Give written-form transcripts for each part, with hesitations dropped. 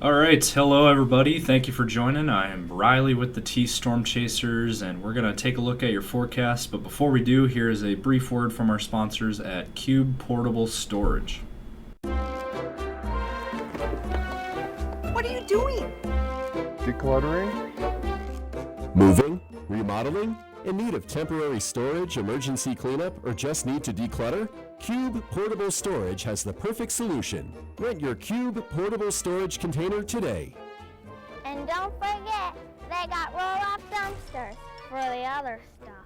All right, hello everybody. Thank you for joining. I am Riley with the T Storm Chasers, and we're going to take a look at your forecast. But before we do, here is a brief word from our sponsors at Cube Portable Storage. What are you doing? Decluttering? Moving? Remodeling? In need of temporary storage, emergency cleanup, or just need to declutter? Cube Portable Storage has the perfect solution. Rent your Cube Portable Storage container today. And don't forget, they got roll-off dumpsters for the other stuff.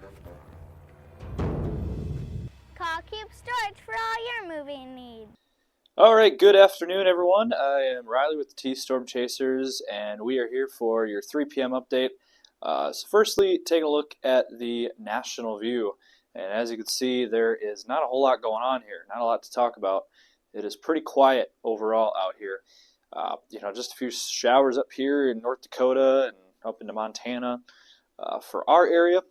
Call Cube Storage for all your moving needs. All right, good afternoon, everyone. I am Riley with the T Storm Chasers, and we are here for your 3 p.m. update. So firstly, taking a look at the national view. And as you can see, there is not a whole lot going on here, not a lot to talk about. It is pretty quiet overall out here. Just a few showers up here in North Dakota and up into Montana. For our area,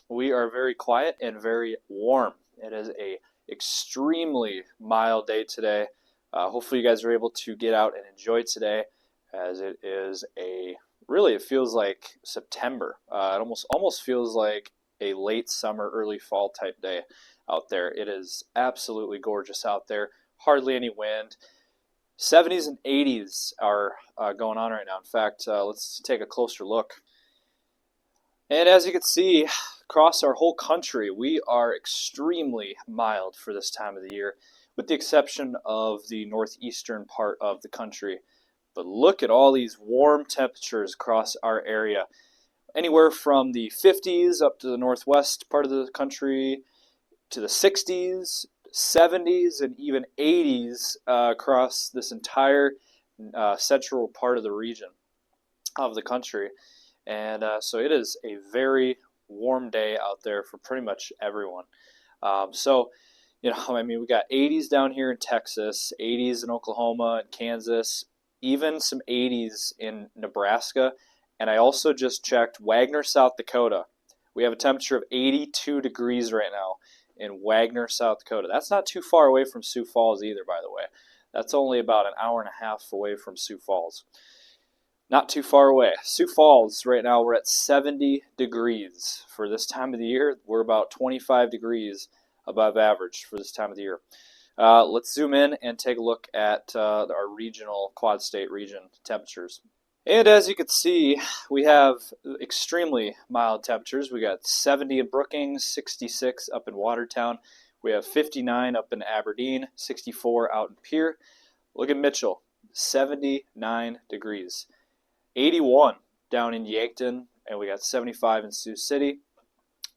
we are very quiet and very warm. It is a extremely mild day today. Hopefully you guys are able to get out and enjoy today, as it is it feels like September. It almost feels like a late summer, early fall type day out there. It is absolutely gorgeous out there. Hardly any wind. 70s and 80s are going on right now. In fact, let's take a closer look. And as you can see, across our whole country, we are extremely mild for this time of the year, with the exception of the northeastern part of the country. But look at all these warm temperatures across our area. Anywhere from the 50s up to the northwest part of the country, to the 60s, 70s, and even 80s across this entire central part of the region of the country. And so it is a very warm day out there for pretty much everyone. We got 80s down here in Texas, 80s in Oklahoma and Kansas, even some 80s in Nebraska. And I also just checked Wagner, South Dakota. We have a temperature of 82 degrees right now in Wagner, South Dakota. That's not too far away from Sioux Falls either, by the way. That's only about an hour and a half away from Sioux Falls. Not too far away. Sioux Falls, right now, we're at 70 degrees. For this time of the year, we're about 25 degrees above average for this time of the year. Let's zoom in and take a look at our regional Quad State region temperatures. And as you can see, we have extremely mild temperatures. We got 70 in Brookings, 66 up in Watertown. We have 59 up in Aberdeen, 64 out in Pierre. Look at Mitchell, 79 degrees. 81 down in Yankton, and we got 75 in Sioux City.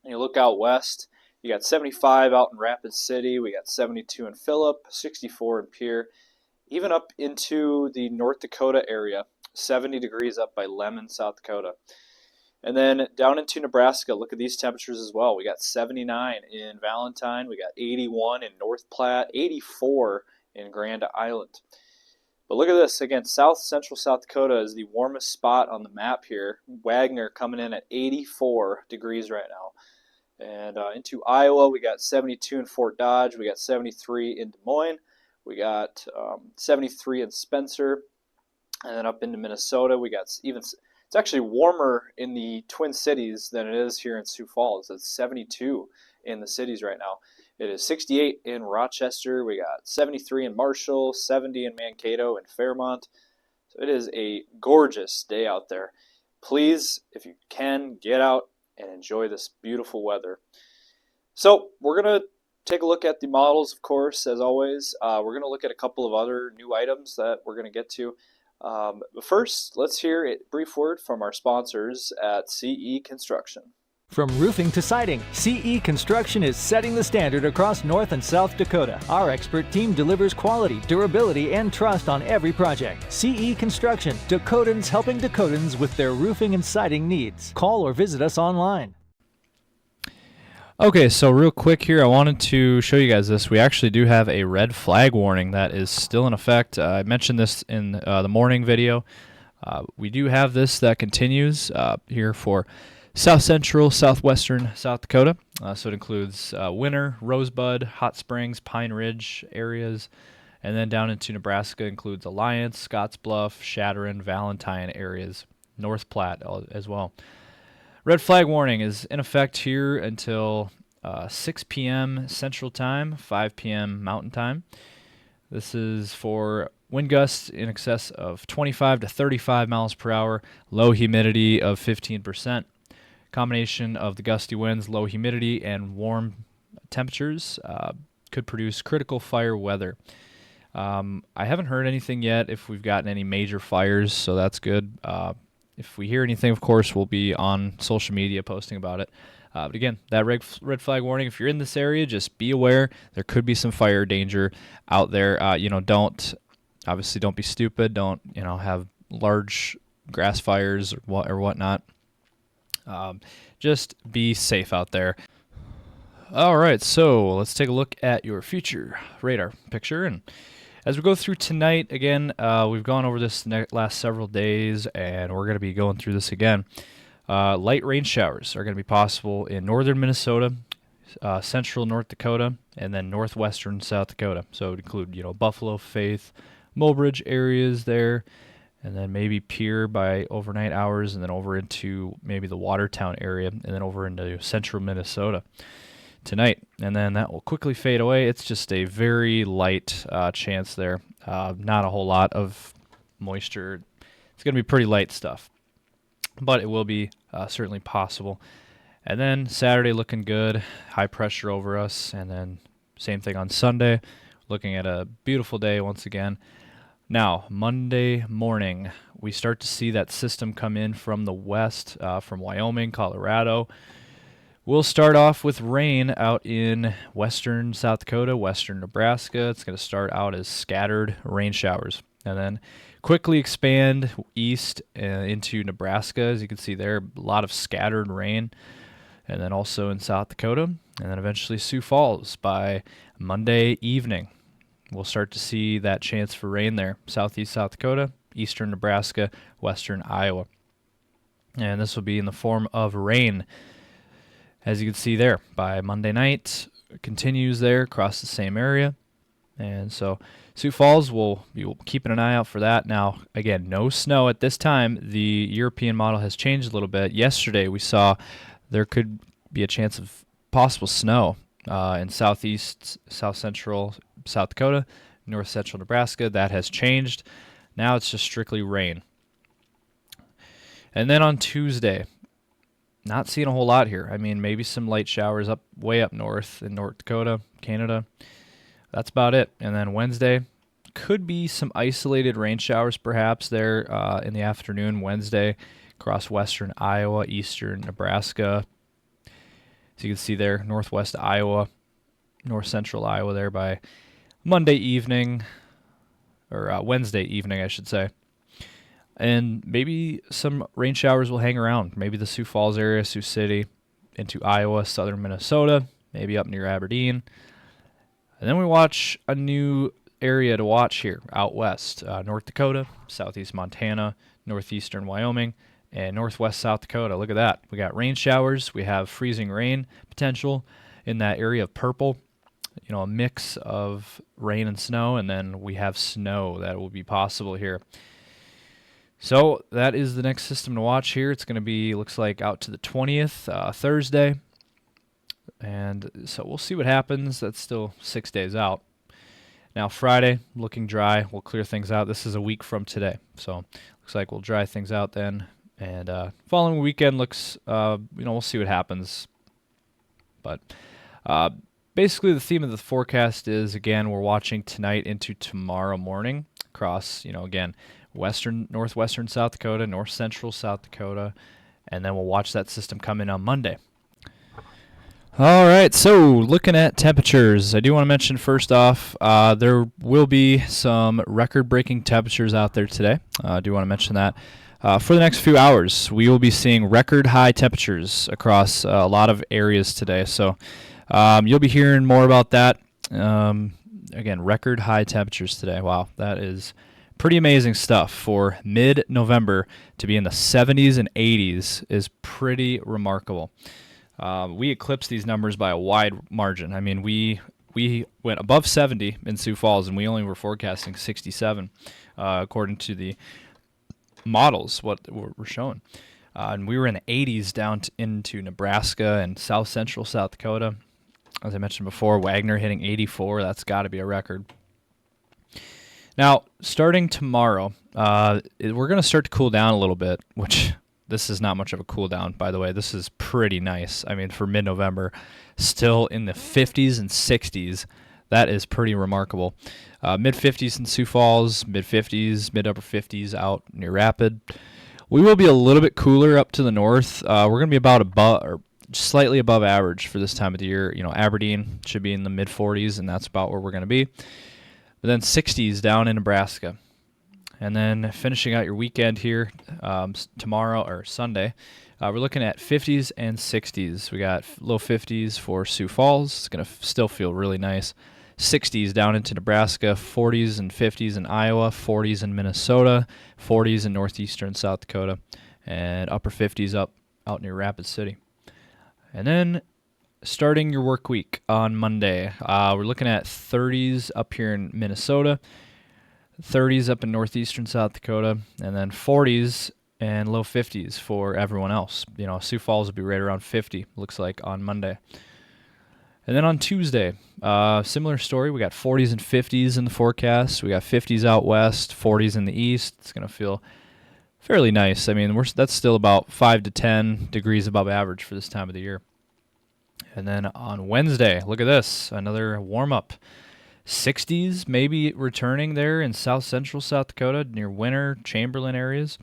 And you look out west, you got 75 out in Rapid City. We got 72 in Phillip, 64 in Pierre. Even up into the North Dakota area, 70 degrees up by Lemon, South Dakota. And then down into Nebraska, look at these temperatures as well. We got 79 in Valentine. We got 81 in North Platte, 84 in Grand Island. But look at this. Again, central South Dakota is the warmest spot on the map here. Wagner coming in at 84 degrees right now. And into Iowa, we got 72 in Fort Dodge. We got 73 in Des Moines. We got 73 in Spencer. And then up into Minnesota, we got it's actually warmer in the Twin Cities than it is here in Sioux Falls. It's 72 in the cities right now. It is 68 in Rochester. We got 73 in Marshall, 70 in Mankato and Fairmont. So it is a gorgeous day out there. Please, if you can, get out and enjoy this beautiful weather. So we're going to take a look at the models, of course, as always. We're going to look at a couple of other new items that we're going to get to. But first, let's hear a brief word from our sponsors at CE Construction. From roofing to siding, CE Construction is setting the standard across North and South Dakota. Our expert team delivers quality, durability, and trust on every project. CE Construction, Dakotans helping Dakotans with their roofing and siding needs. Call or visit us online. Okay, so real quick here, I wanted to show you guys this. We actually do have a red flag warning that is still in effect. I mentioned this in the morning video. We do have this that continues here for South Central, Southwestern South Dakota. So it includes Winter, Rosebud, Hot Springs, Pine Ridge areas, And then down into Nebraska includes Alliance, Scottsbluff, Shadron, Valentine areas, North Platte as well. Red flag warning is in effect here until 6 p.m. Central Time, 5 p.m. Mountain Time. This is for wind gusts in excess of 25 to 35 miles per hour, low humidity of 15%. Combination of the gusty winds, low humidity, and warm temperatures could produce critical fire weather. I haven't heard anything yet if we've gotten any major fires, so that's good. If we hear anything, of course, we'll be on social media posting about it. But again, that red flag warning, if you're in this area, just be aware. There could be some fire danger out there. Don't be stupid. Don't, have large grass fires or whatnot. Just be safe out there. All right, so let's take a look at your future radar picture. And as we go through tonight, again, we've gone over this last several days, and we're going to be going through this again. Light rain showers are going to be possible in northern Minnesota, central North Dakota, and then northwestern South Dakota. So it would include, Buffalo, Faith, Mulbridge areas there, and then maybe Pierre by overnight hours, and then over into maybe the Watertown area, and then over into central Minnesota tonight. And then that will quickly fade away. It's just a very light chance there. Not a whole lot of moisture. It's going to be pretty light stuff, but it will be certainly possible. And then Saturday looking good, high pressure over us, and then same thing on Sunday, looking at a beautiful day once again. Now, Monday morning, we start to see that system come in from the west, from Wyoming, Colorado. We'll start off with rain out in western South Dakota, western Nebraska. It's going to start out as scattered rain showers, and then quickly expand east into Nebraska. As you can see there, a lot of scattered rain, and then also in South Dakota, and then eventually Sioux Falls by Monday evening. We'll start to see that chance for rain there. Southeast South Dakota, eastern Nebraska, western Iowa. And this will be in the form of rain. As you can see there, by Monday night, it continues there across the same area. And so Sioux Falls, we'll be keeping an eye out for that. Now, again, no snow at this time. The European model has changed a little bit. Yesterday, we saw there could be a chance of possible snow in southeast, south central South Dakota, north central Nebraska. That has changed. Now it's just strictly rain. And then on Tuesday, not seeing a whole lot here. I mean, maybe some light showers way up north in North Dakota, Canada. That's about it. And then Wednesday, could be some isolated rain showers perhaps there in the afternoon Wednesday across western Iowa, eastern Nebraska. As you can see there, northwest Iowa, north central Iowa there by Monday evening, or Wednesday evening, I should say. And maybe some rain showers will hang around. Maybe the Sioux Falls area, Sioux City, into Iowa, southern Minnesota, maybe up near Aberdeen. And then we watch a new area to watch here out west. North Dakota, southeast Montana, northeastern Wyoming, and northwest South Dakota. Look at that. We got rain showers. We have freezing rain potential in that area of purple. A mix of rain and snow, and then we have snow that will be possible here. So that is the next system to watch here. It's going to be, looks like, out to the 20th, Thursday. And so we'll see what happens. That's still 6 days out. Now Friday, looking dry. We'll clear things out. This is a week from today. So looks like we'll dry things out then. And following weekend looks, we'll see what happens. But basically the theme of the forecast is, again, we're watching tonight into tomorrow morning across, again, northwestern South Dakota, north central South Dakota, and then we'll watch that system come in on Monday. All right, so looking at temperatures, I do want to mention first off, there will be some record-breaking temperatures out there today. I do want to mention that. For the next few hours, we will be seeing record-high temperatures across a lot of areas today. So you'll be hearing more about that. Again, record-high temperatures today. Wow, that is pretty amazing stuff. For mid-November to be in the 70s and 80s is pretty remarkable. We eclipsed these numbers by a wide margin. I mean, we we went above 70 in Sioux Falls, and we only were forecasting 67, according to the models, what we're showing. And we were in the 80s down into Nebraska and south central South Dakota. As I mentioned before, Wagner hitting 84. That's got to be a record. Now, starting tomorrow, we're going to start to cool down a little bit, which this is not much of a cool down, by the way. This is pretty nice. I mean, for mid-November, still in the 50s and 60s. That is pretty remarkable. Mid-50s in Sioux Falls, mid-50s, mid-upper 50s out near Rapid. We will be a little bit cooler up to the north. We're going to be about above, or slightly above average for this time of the year. You know, Aberdeen should be in the mid-40s, and that's about where we're going to be. But then 60s down in Nebraska. And then finishing out your weekend here tomorrow or Sunday, we're looking at 50s and 60s. We got low 50s for Sioux Falls. It's going to still feel really nice. 60s down into Nebraska, 40s and 50s in Iowa, 40s in Minnesota, 40s in northeastern South Dakota, and upper 50s up out near Rapid City. And then starting your work week on Monday, we're looking at 30s up here in Minnesota, 30s up in northeastern South Dakota, and then 40s and low 50s for everyone else. You know, Sioux Falls will be right around 50, looks like, on Monday. And then on Tuesday, similar story. We got 40s and 50s in the forecast. We got 50s out west, 40s in the east. It's going to feel fairly nice. I mean, that's still about 5 to 10 degrees above average for this time of the year. And then on Wednesday, look at this, another warm-up. 60s maybe returning there in south central South Dakota near Winter, Chamberlain areas.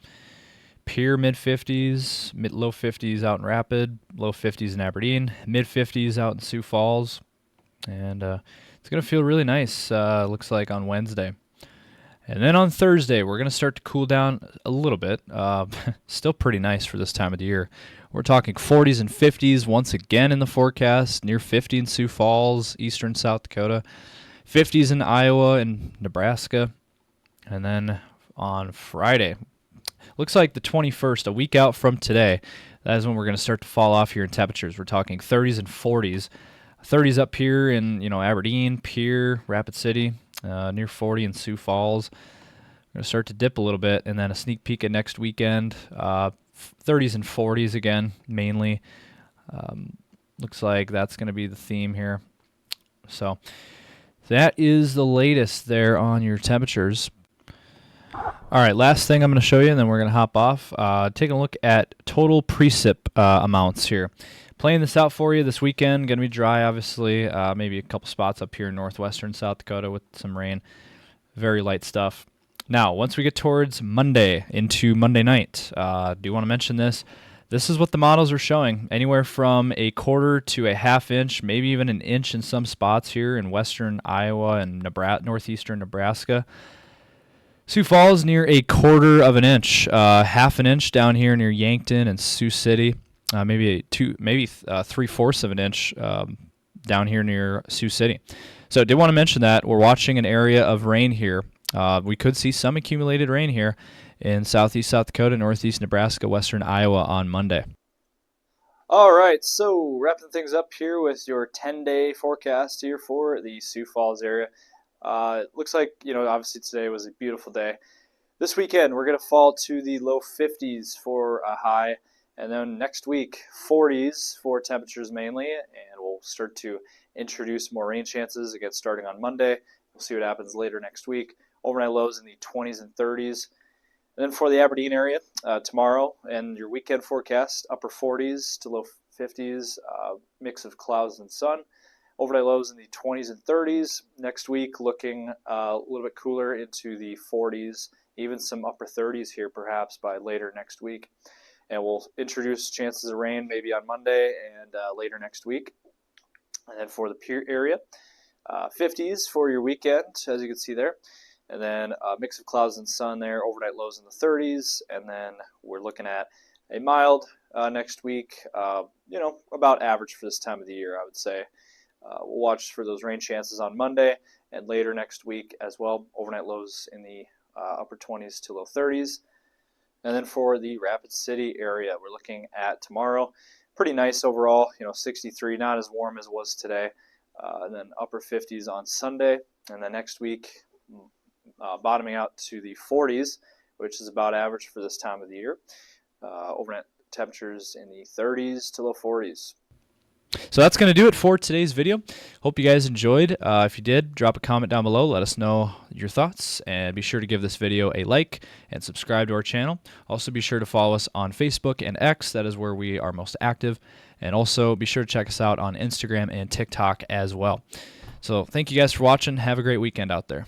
Pierre mid-50s, low 50s out in Rapid, low 50s in Aberdeen, mid-50s out in Sioux Falls. And it's going to feel really nice, looks like, on Wednesday. And then on Thursday, we're going to start to cool down a little bit. Still pretty nice for this time of the year. We're talking 40s and 50s once again in the forecast, near 50 in Sioux Falls, eastern South Dakota, 50s in Iowa and Nebraska. And then on Friday, looks like the 21st, a week out from today, that is when we're going to start to fall off here in temperatures. We're talking 30s and 40s. 30s up here in Aberdeen, Pierre, Rapid City, near 40 in Sioux Falls. We're going to start to dip a little bit, and then a sneak peek at next weekend. 30s and 40s again, mainly. Looks like that's going to be the theme here. So that is the latest there on your temperatures. All right, last thing I'm going to show you, and then we're going to hop off. Take a look at total precip amounts here. Playing this out for you this weekend. Going to be dry, obviously. Maybe a couple spots up here in northwestern South Dakota with some rain. Very light stuff. Now, once we get towards Monday, into Monday night, do you want to mention this? This is what the models are showing. Anywhere from a quarter to a half inch, maybe even an inch in some spots here in western Iowa and northeastern Nebraska. Sioux Falls near a quarter of an inch, half an inch down here near Yankton and Sioux City, maybe 3/4 of an inch down here near Sioux City. So I did want to mention that we're watching an area of rain here. We could see some accumulated rain here in southeast South Dakota, northeast Nebraska, western Iowa on Monday. All right, so wrapping things up here with your 10-day forecast here for the Sioux Falls area. Looks like, obviously today was a beautiful day. This weekend, we're going to fall to the low 50s for a high, and then next week, 40s for temperatures mainly, and we'll start to introduce more rain chances, again, starting on Monday. We'll see what happens later next week. Overnight lows in the 20s and 30s. And then for the Aberdeen area, tomorrow and your weekend forecast, upper 40s to low 50s, mix of clouds and sun. Overnight lows in the 20s and 30s. Next week, looking a little bit cooler into the 40s, even some upper 30s here perhaps by later next week. And we'll introduce chances of rain maybe on Monday and later next week. And then for the Pierre area, 50s for your weekend, as you can see there. And then a mix of clouds and sun there, overnight lows in the 30s. And then we're looking at a mild next week, about average for this time of the year, I would say. We'll watch for those rain chances on Monday and later next week as well. Overnight lows in the upper 20s to low 30s. And then for the Rapid City area, we're looking at tomorrow. Pretty nice overall, 63, not as warm as it was today. and then upper 50s on Sunday. And then next week, bottoming out to the 40s, which is about average for this time of the year. Overnight temperatures in the 30s to low 40s. So that's going to do it for today's video. Hope you guys enjoyed. If you did, drop a comment down below. Let us know your thoughts. And be sure to give this video a like and subscribe to our channel. Also, be sure to follow us on Facebook and X. That is where we are most active. And also, be sure to check us out on Instagram and TikTok as well. So thank you guys for watching. Have a great weekend out there.